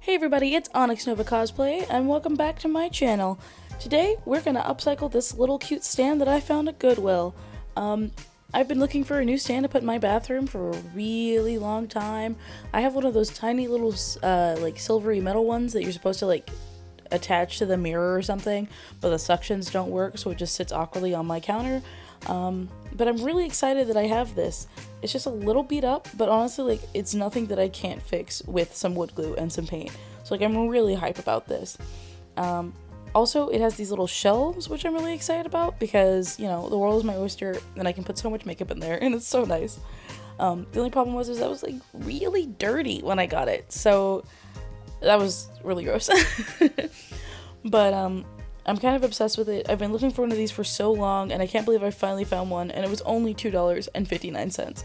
Hey everybody, it's Onyx Nova Cosplay, and welcome back to my channel. Today, we're gonna upcycle this little cute stand that I found at Goodwill. I've been looking for a new stand to put in my bathroom for a really long time. I have one of those tiny little, like silvery metal ones that you're supposed to like attach to the mirror or something, but the suctions don't work, so it just sits awkwardly on my counter. But I'm really excited that I have this. It's just a little beat up, but honestly, like, it's nothing that I can't fix with some wood glue and some paint. So, like, I'm really hype about this. Also, it has these little shelves, which I'm really excited about because, you know, the world is my oyster and I can put so much makeup in there and it's so nice. The only problem was that was, like, really dirty when I got it. So, that was really gross. But, I'm kind of obsessed with it. I've been looking for one of these for so long, and I can't believe I finally found one, and it was only $2.59.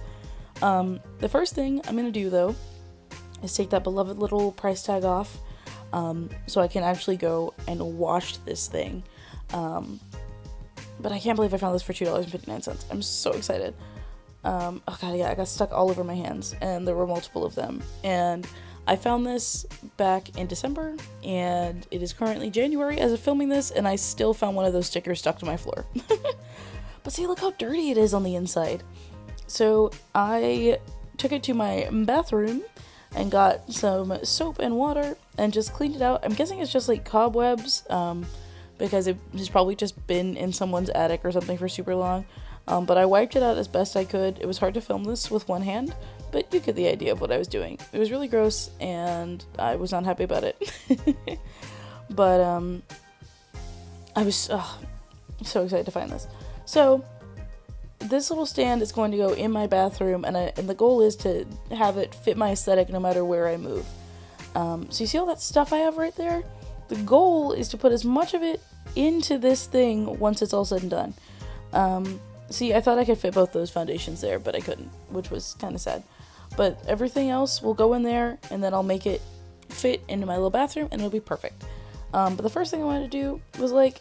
The first thing I'm gonna do, though, is take that beloved little price tag off, so I can actually go and wash this thing. But I can't believe I found this for $2.59. I'm so excited. Oh god, yeah, I got stuck all over my hands, and there were multiple of them, and I found this back in December, and it is currently January as of filming this, and I still found one of those stickers stuck to my floor. But see, look how dirty it is on the inside. So I took it to my bathroom and got some soap and water and just cleaned it out. I'm guessing it's just like cobwebs, because it has probably just been in someone's attic or something for super long. But I wiped it out as best I could. It was hard to film this with one hand, but you get the idea of what I was doing. It was really gross, and I was not happy about it. But, I was so excited to find this. So, this little stand is going to go in my bathroom, and the goal is to have it fit my aesthetic no matter where I move. So you see all that stuff I have right there? The goal is to put as much of it into this thing once it's all said and done. See, I thought I could fit both those foundations there, but I couldn't, which was kind of sad. But everything else will go in there, and then I'll make it fit into my little bathroom, and it'll be perfect. But the first thing I wanted to do was, like,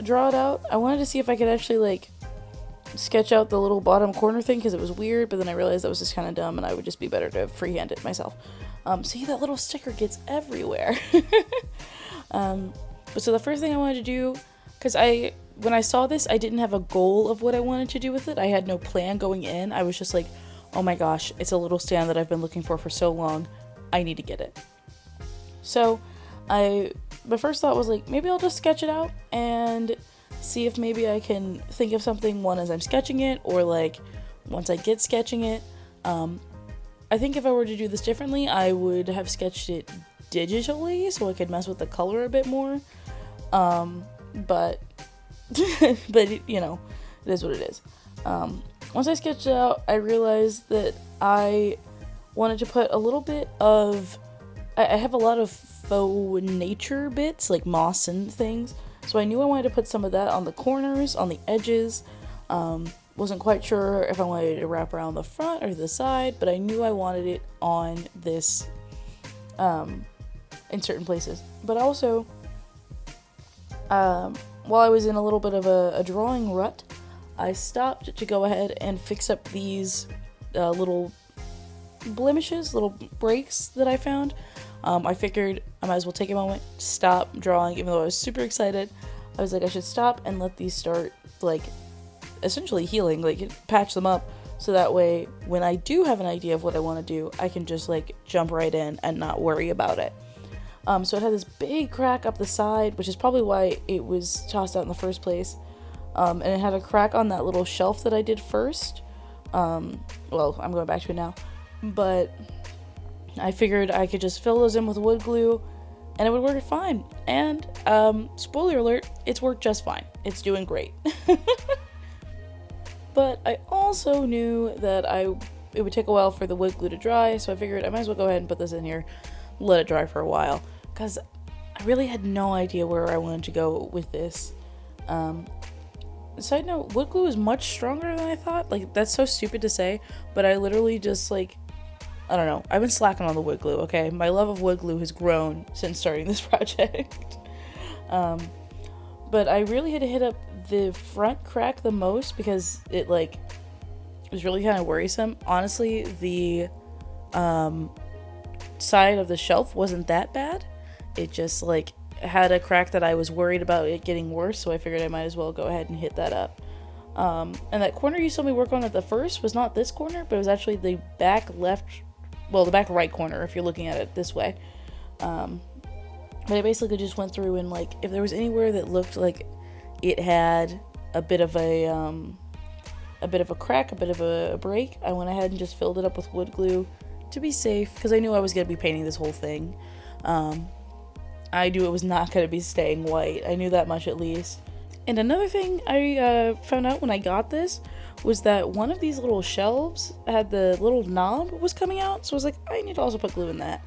draw it out. I wanted to see if I could actually, like, sketch out the little bottom corner thing, because it was weird, but then I realized that was just kind of dumb, and I would just be better to freehand it myself. See, that little sticker gets everywhere. But so the first thing I wanted to do, because when I saw this, I didn't have a goal of what I wanted to do with it. I had no plan going in. I was just like, oh my gosh, it's a little stand that I've been looking for so long. I need to get it. So my first thought was like, maybe I'll just sketch it out and see if maybe I can think of something, one, as I'm sketching it, or like once I get sketching it. I think if I were to do this differently, I would have sketched it digitally so I could mess with the color a bit more. But you know, it is what it is. Once I sketched it out, I realized that I wanted to put a little bit of, I have a lot of faux nature bits, like moss and things, so I knew I wanted to put some of that on the corners, on the edges. Wasn't quite sure if I wanted it to wrap around the front or the side, but I knew I wanted it on this, in certain places. But also, while I was in a little bit of a drawing rut, I stopped to go ahead and fix up these little blemishes, little breaks that I found. I figured I might as well take a moment, stop drawing, even though I was super excited. I was like, I should stop and let these start, like, essentially healing, like, patch them up, so that way, when I do have an idea of what I want to do, I can just, like, jump right in and not worry about it. So it had this big crack up the side, which is probably why it was tossed out in the first place. And it had a crack on that little shelf that I did first. Well, I'm going back to it now. But I figured I could just fill those in with wood glue, and it would work fine. And, spoiler alert, it's worked just fine. It's doing great. But I also knew that it would take a while for the wood glue to dry, so I figured I might as well go ahead and put this in here, let it dry for a while, because I really had no idea where I wanted to go with this. Side note, wood glue is much stronger than I thought. Like, that's so stupid to say, but I literally just, like, I don't know. I've been slacking on the wood glue, okay? My love of wood glue has grown since starting this project. But I really had to hit up the front crack the most because it, like, was really kind of worrisome. Honestly, the side of the shelf wasn't that bad. It just like had a crack that I was worried about it getting worse, so I figured I might as well go ahead and hit that up. And that corner you saw me work on at the first was not this corner, but it was actually the back left, well, the back right corner if you're looking at it this way. But I basically just went through and like if there was anywhere that looked like it had a bit of a crack, a bit of a break, I went ahead and just filled it up with wood glue to be safe, because I knew I was going to be painting this whole thing. I knew it was not going to be staying white. I knew that much at least. And another thing I found out when I got this was that one of these little shelves had the little knob was coming out. So I was like, I need to also put glue in that.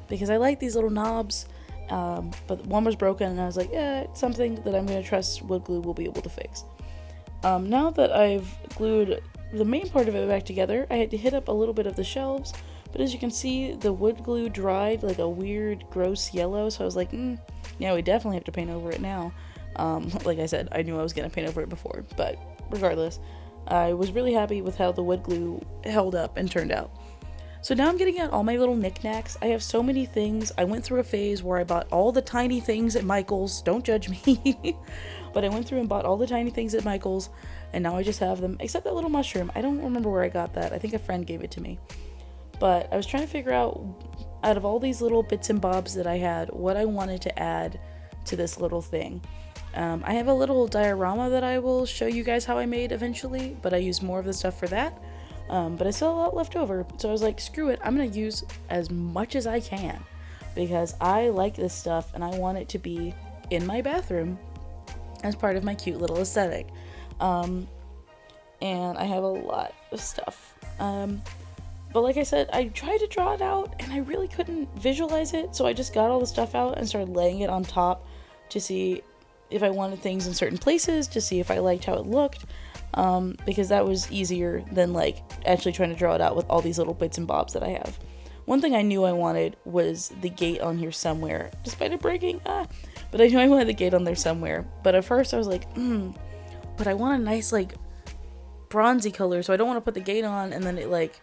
Because I like these little knobs. But one was broken and I was like, yeah, it's something that I'm going to trust wood glue will be able to fix. Now that I've glued the main part of it back together, I had to hit up a little bit of the shelves. But as you can see, the wood glue dried like a weird, gross yellow. So I was like, yeah, we definitely have to paint over it now. Like I said, I knew I was going to paint over it before. But regardless, I was really happy with how the wood glue held up and turned out. So now I'm getting out all my little knickknacks. I have so many things. I went through a phase where I bought all the tiny things at Michael's. Don't judge me. But I went through and bought all the tiny things at Michael's. And now I just have them, except that little mushroom. I don't remember where I got that. I think a friend gave it to me. But I was trying to figure out of all these little bits and bobs that I had, what I wanted to add to this little thing. I have a little diorama that I will show you guys how I made eventually, but I used more of the stuff for that. But I still have a lot left over, so I was like, screw it, I'm going to use as much as I can, because I like this stuff and I want it to be in my bathroom as part of my cute little aesthetic. And I have a lot of stuff. But like I said, I tried to draw it out and I really couldn't visualize it, so I just got all the stuff out and started laying it on top to see if I wanted things in certain places, to see if I liked how it looked, because that was easier than like actually trying to draw it out with all these little bits and bobs that I have. One thing I knew I wanted was the gate on here somewhere, despite it breaking, but I knew I wanted the gate on there somewhere. But at first I was like, but I want a nice like bronzy color, so I don't want to put the gate on and then it like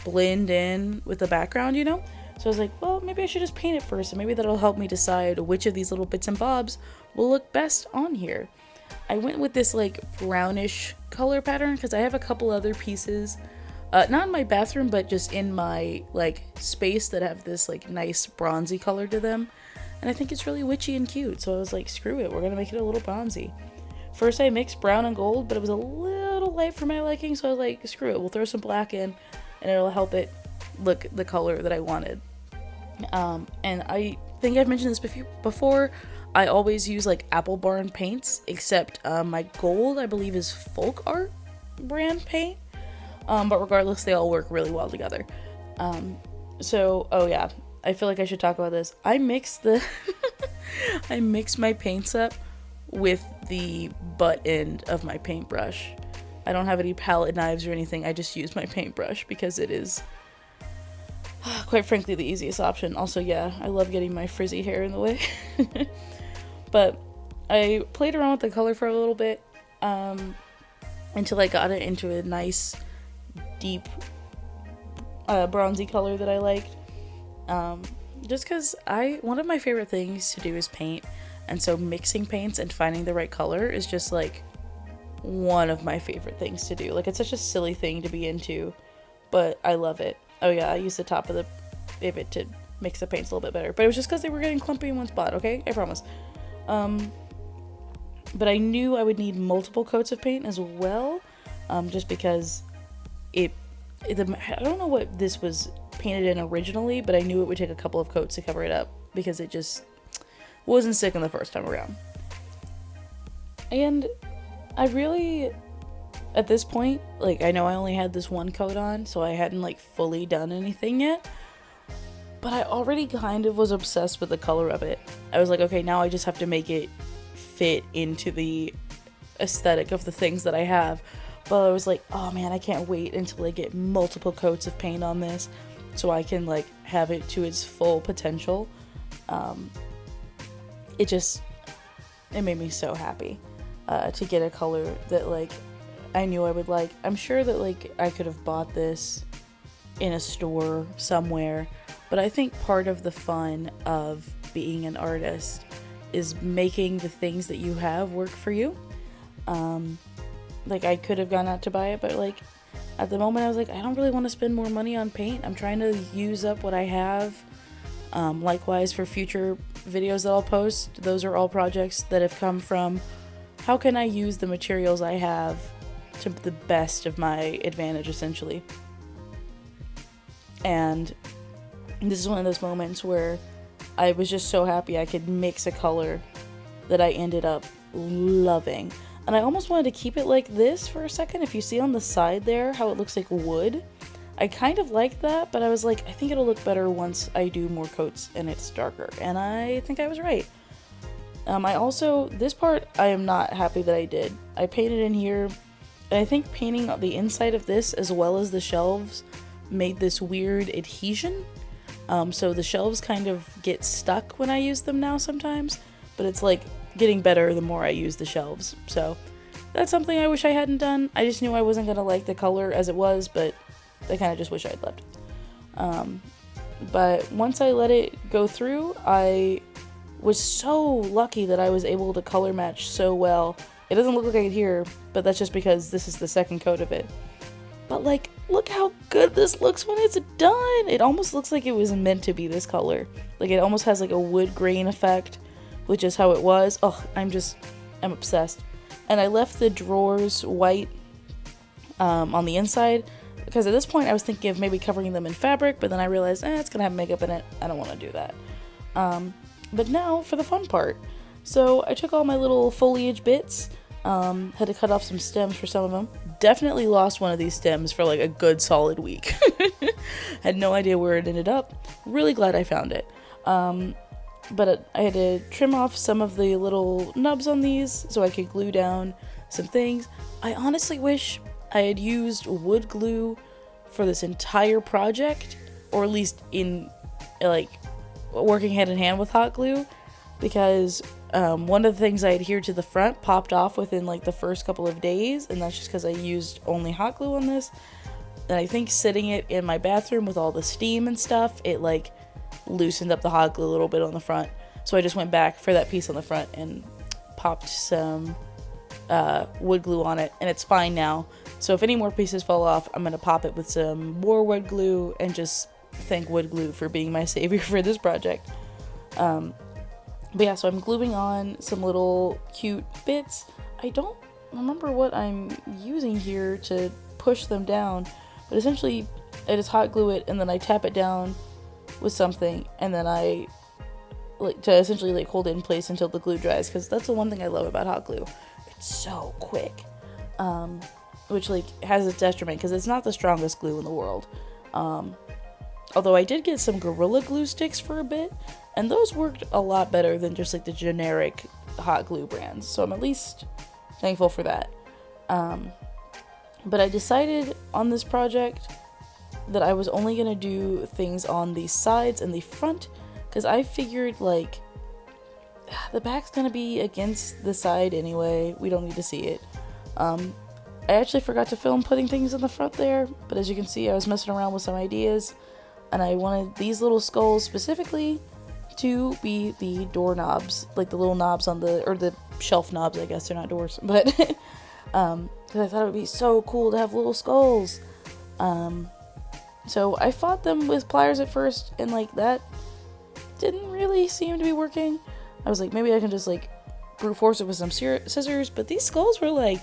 blend in with the background, you know? So I was like, well, maybe I should just paint it first, and maybe that'll help me decide which of these little bits and bobs will look best on here. I went with this like brownish color pattern because I have a couple other pieces, not in my bathroom, but just in my like space that have this like nice bronzy color to them. And I think it's really witchy and cute. So I was like, screw it, we're gonna make it a little bronzy. First I mixed brown and gold, but it was a little light for my liking, so I was like, screw it, we'll throw some black in and it'll help it look the color that I wanted. And I think I've mentioned this before. I always use like Apple Barn paints, except my gold I believe is Folk Art brand paint. But regardless, they all work really well together. Oh yeah, I feel like I should talk about this. I mix my paints up with the butt end of my paintbrush. I don't have any palette knives or anything. I just use my paintbrush because it is quite frankly the easiest option. Also, yeah, I love getting my frizzy hair in the way. But I played around with the color for a little bit until I got it into a nice deep bronzy color that I liked. Just because one of my favorite things to do is paint, and so mixing paints and finding the right color is just like one of my favorite things to do. Like, it's such a silly thing to be into, but I love it. Oh yeah, I used the top of it to mix the paints a little bit better, but it was just because they were getting clumpy in one spot, okay? I promise. But I knew I would need multiple coats of paint as well, just because I don't know what this was painted in originally, but I knew it would take a couple of coats to cover it up because it just wasn't sticking the first time around. And I really, at this point, like, I know I only had this one coat on, so I hadn't like fully done anything yet, but I already kind of was obsessed with the color of it. I was like, okay, now I just have to make it fit into the aesthetic of the things that I have. But I was like, oh man, I can't wait until I get multiple coats of paint on this so I can like have it to its full potential. It made me so happy to get a color that like I knew I would like. I'm sure that like I could have bought this in a store somewhere. But I think part of the fun of being an artist is making the things that you have work for you. Like, I could have gone out to buy it, but like at the moment I was like, I don't really want to spend more money on paint. I'm trying to use up what I have. Likewise for future videos that I'll post, those are all projects that have come from how can I use the materials I have to the best of my advantage, essentially. And this is one of those moments where I was just so happy I could mix a color that I ended up loving. And I almost wanted to keep it like this for a second. If you see on the side there how it looks like wood, I kind of like that, but I was like, I think it'll look better once I do more coats and it's darker. And I think I was right. This part I am not happy that I did. I painted in here, and I think painting the inside of this as well as the shelves made this weird adhesion. So the shelves kind of get stuck when I use them now sometimes, but it's like getting better the more I use the shelves. So that's something I wish I hadn't done. I just knew I wasn't gonna like the color as it was, but I kind of just wish I'd left it. But once I let it go through, I was so lucky that I was able to color match so well. It doesn't look like it here, but that's just because this is the second coat of it. But like, look how good this looks when it's done. It almost looks like it was meant to be this color. Like, it almost has like a wood grain effect, which is how it was. Oh, I'm obsessed. And I left the drawers white on the inside, because at this point I was thinking of maybe covering them in fabric, but then I realized, it's gonna have makeup in it. I don't want to do that. But now for the fun part. So I took all my little foliage bits, had to cut off some stems for some of them. Definitely lost one of these stems for like a good solid week. Had no idea where it ended up. Really glad I found it. But I had to trim off some of the little nubs on these so I could glue down some things. I honestly wish I had used wood glue for this entire project, or at least in like working hand in hand with hot glue, because one of the things I adhered to the front popped off within like the first couple of days, and that's just because I used only hot glue on this. And I think sitting it in my bathroom with all the steam and stuff, it like loosened up the hot glue a little bit on the front. So I just went back for that piece on the front and popped some wood glue on it, and it's fine now. So if any more pieces fall off, I'm gonna pop it with some more wood glue and just thank wood glue for being my savior for this project. But yeah, so I'm gluing on some little cute bits. I don't remember what I'm using here to push them down, but essentially I just hot glue it and then I tap it down with something, and then I like to essentially like hold it in place until the glue dries, because that's the one thing I love about hot glue. It's so quick, which like has its detriment because it's not the strongest glue in the world. Although I did get some Gorilla Glue sticks for a bit, and those worked a lot better than just like the generic hot glue brands, so I'm at least thankful for that. But I decided on this project that I was only gonna do things on the sides and the front, because I figured like the back's gonna be against the side anyway, we don't need to see it. I actually forgot to film putting things in the front there, but as you can see I was messing around with some ideas, and I wanted these little skulls specifically to be the doorknobs, like the little knobs on the, or the shelf knobs, I guess they're not doors, but because I thought it would be so cool to have little skulls. So I fought them with pliers at first, and like that didn't really seem to be working. I was like, maybe I can just like brute force it with some scissors, but these skulls were like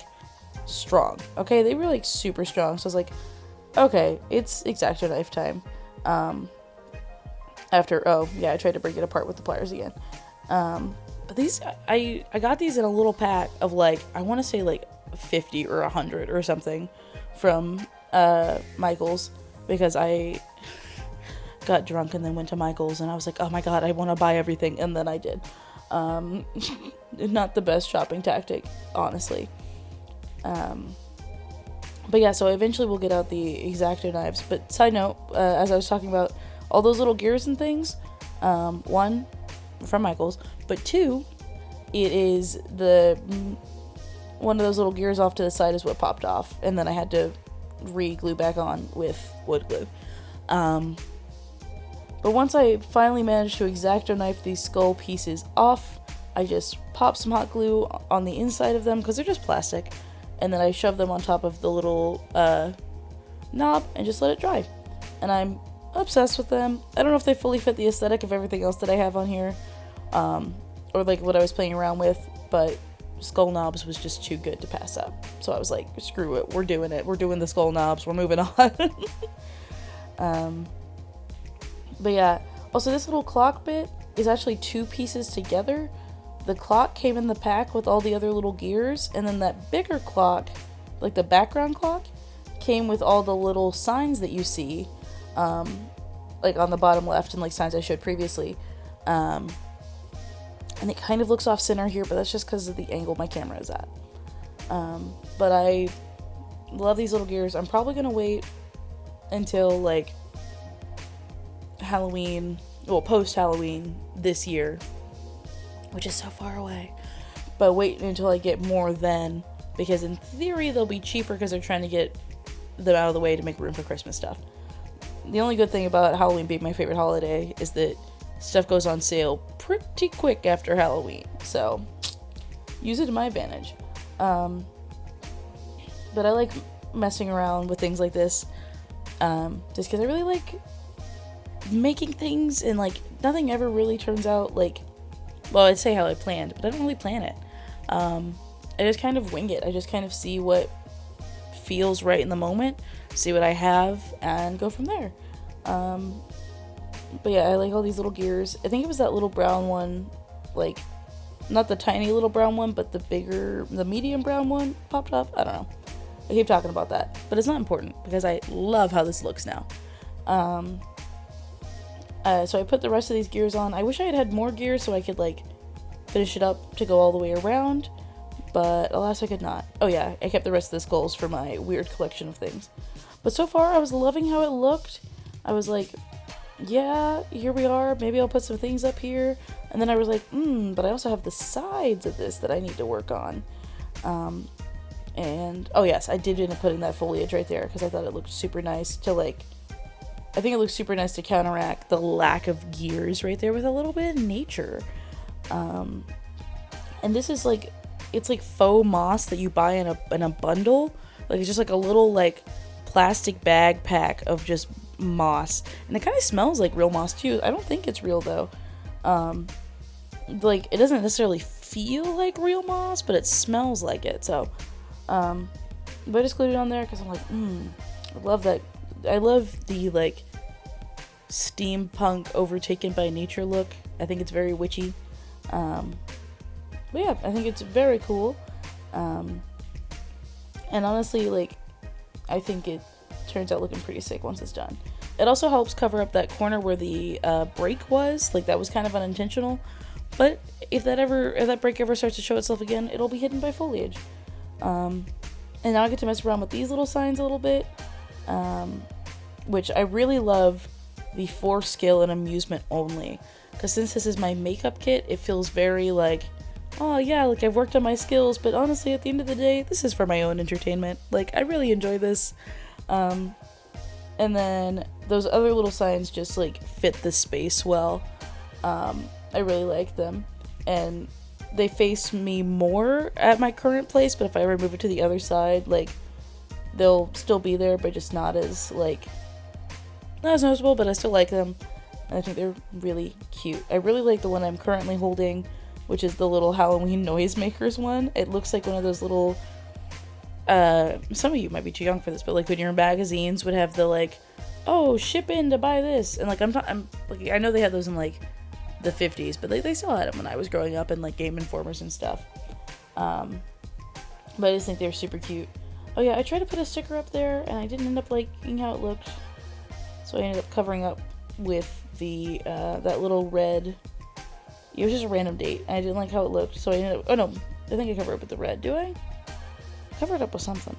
strong. Okay, they were like super strong. So I was like, okay, it's X-Acto knife time. I tried to break it apart with the pliers again. But these, I got these in a little pack of like, I want to say like 50 or 100 or something from Michael's, because I got drunk and then went to Michael's and I was like, oh my god, I want to buy everything, and then I did. Not the best shopping tactic, honestly. But yeah, so eventually we'll get out the X-Acto knives. But side note, as I was talking about all those little gears and things, one, from Michael's, but two, it is one of those little gears off to the side is what popped off, and then I had to re-glue back on with wood glue. But once I finally managed to X-Acto knife these skull pieces off, I just pop some hot glue on the inside of them because they're just plastic, and then I shove them on top of the little knob and just let it dry. And I'm obsessed with them. I don't know if they fully fit the aesthetic of everything else that I have on here, or like what I was playing around with, but skull knobs was just too good to pass up. So I was like, screw it, we're doing it. We're doing the skull knobs. We're moving on. But yeah, also this little clock bit is actually two pieces together. The clock came in the pack with all the other little gears, and then that bigger clock, like the background clock, came with all the little signs that you see, like on the bottom left, and like signs I showed previously. And it kind of looks off center here, but that's just because of the angle my camera is at. But I love these little gears. I'm probably gonna wait until like Halloween, well, post Halloween this year, which is so far away, but wait until I get more then, because in theory they'll be cheaper because they're trying to get them out of the way to make room for Christmas stuff. The only good thing about Halloween being my favorite holiday is that stuff goes on sale pretty quick after Halloween, so use it to my advantage. But I like messing around with things like this, just because I really like making things, and like nothing ever really turns out like, well, I'd say how I planned, but I don't really plan it. I just kind of wing it. I just kind of see what feels right in the moment, see what I have, and go from there. But yeah, I like all these little gears. I think it was that little brown one, like, not the tiny little brown one, but the medium brown one popped off. I don't know. I keep talking about that, but it's not important because I love how this looks now. So I put the rest of these gears on. I wish I had more gears so I could like finish it up to go all the way around, but alas I could not. Oh yeah, I kept the rest of the skulls for my weird collection of things. But so far I was loving how it looked. I was like, yeah, here we are. Maybe I'll put some things up here. And then I was like, but I also have the sides of this that I need to work on. And oh yes, I did end up putting that foliage right there because I thought it looked super nice to like, I think it looks super nice to counteract the lack of gears right there with a little bit of nature. And this is like, it's like faux moss that you buy in a bundle. Like it's just like a little like plastic bag pack of just moss, and it kind of smells like real moss too. I don't think it's real though. Like it doesn't necessarily feel like real moss, but it smells like it. So, but I just glued it on there because I'm like, I love that. I love the like steampunk overtaken by nature look. I think it's very witchy. But yeah, I think it's very cool. And honestly, like, I think it turns out looking pretty sick once it's done. It also helps cover up that corner where the break was. Like, that was kind of unintentional. But if that break ever starts to show itself again, it'll be hidden by foliage. And now I get to mess around with these little signs a little bit. Which I really love the for skill and amusement only. Because since this is my makeup kit, it feels very like, oh yeah, like I've worked on my skills, but honestly at the end of the day, this is for my own entertainment. Like, I really enjoy this. And then those other little signs just like fit the space well. I really like them. And they face me more at my current place, but if I ever move it to the other side, like, they'll still be there, but just not as like, not as noticeable, but I still like them. And I think they're really cute. I really like the one I'm currently holding, which is the little Halloween noisemakers one. It looks like one of those little, some of you might be too young for this, but like when your magazines would have the like, oh, ship in to buy this. And like, I'm like, I know they had those in like the 50s, but they still had them when I was growing up in like Game Informers and stuff. But I just think they're super cute. Oh yeah, I tried to put a sticker up there and I didn't end up liking how it looked. So I ended up covering up with the, that little red, it was just a random date. And I didn't like how it looked, so I ended up, oh no, I think I covered it up with the red, do I? Cover it up with something.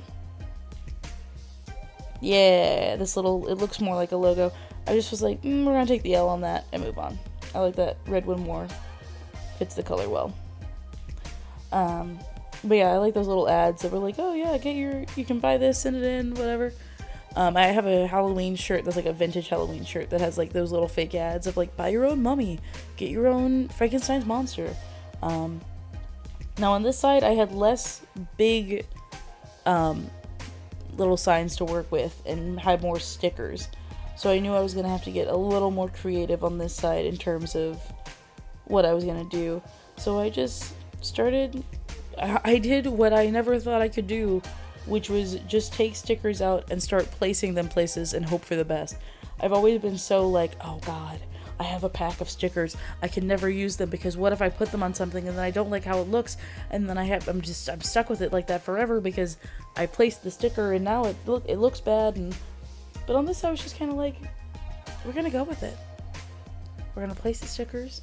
Yeah, this little, it looks more like a logo. I just was like, we're gonna take the L on that and move on. I like that red one more. Fits the color well. But yeah, I like those little ads that were like, oh yeah, you can buy this, send it in, whatever. I have a Halloween shirt that's like a vintage Halloween shirt that has like those little fake ads of like buy your own mummy, get your own Frankenstein's monster. Now on this side I had less big little signs to work with and had more stickers. So I knew I was going to have to get a little more creative on this side in terms of what I was going to do. So I just started, I did what I never thought I could do, which was just take stickers out and start placing them places and hope for the best. I've always been so like, oh god, I have a pack of stickers, I can never use them because what if I put them on something and then I don't like how it looks, and then I'm stuck with it like that forever because I placed the sticker and now it looks bad. But on this I was just kind of like, we're gonna go with it. We're gonna place the stickers.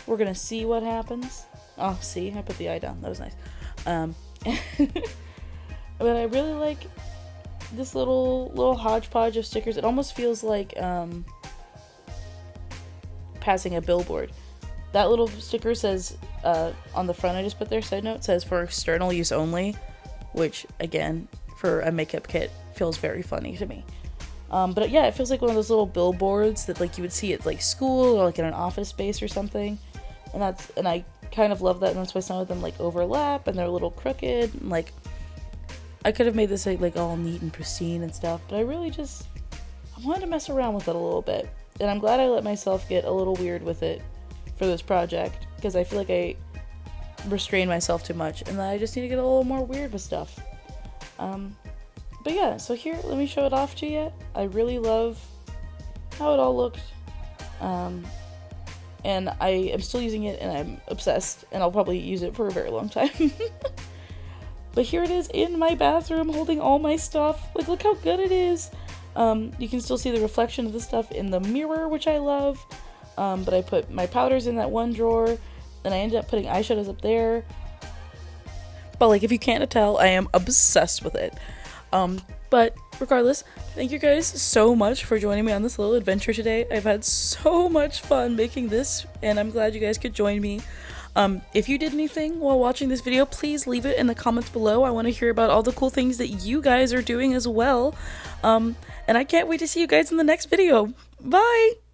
We're gonna see what happens. Oh, see, I put the eye down. That was nice. But I really like this little hodgepodge of stickers. It almost feels like passing a billboard. That little sticker says on the front, I just put there, side note, says for external use only, which again, for a makeup kit, feels very funny to me. But yeah, it feels like one of those little billboards that like you would see at like school or like in an office space or something. And I kind of love that, and that's why some of them like overlap and they're a little crooked. And, like, I could have made this like all neat and pristine and stuff, but I wanted to mess around with it a little bit. And I'm glad I let myself get a little weird with it for this project, because I feel like I restrained myself too much and I just need to get a little more weird with stuff. But yeah, so here, let me show it off to you. I really love how it all looked. And I am still using it and I'm obsessed, and I'll probably use it for a very long time. But here it is in my bathroom holding all my stuff. Like, look how good it is. You can still see the reflection of the stuff in the mirror, which I love. But I put my powders in that one drawer, and I ended up putting eyeshadows up there. But like, if you can't tell, I am obsessed with it. But regardless, thank you guys so much for joining me on this little adventure today. I've had so much fun making this, and I'm glad you guys could join me. If you did anything while watching this video, please leave it in the comments below. I want to hear about all the cool things that you guys are doing as well. And I can't wait to see you guys in the next video. Bye!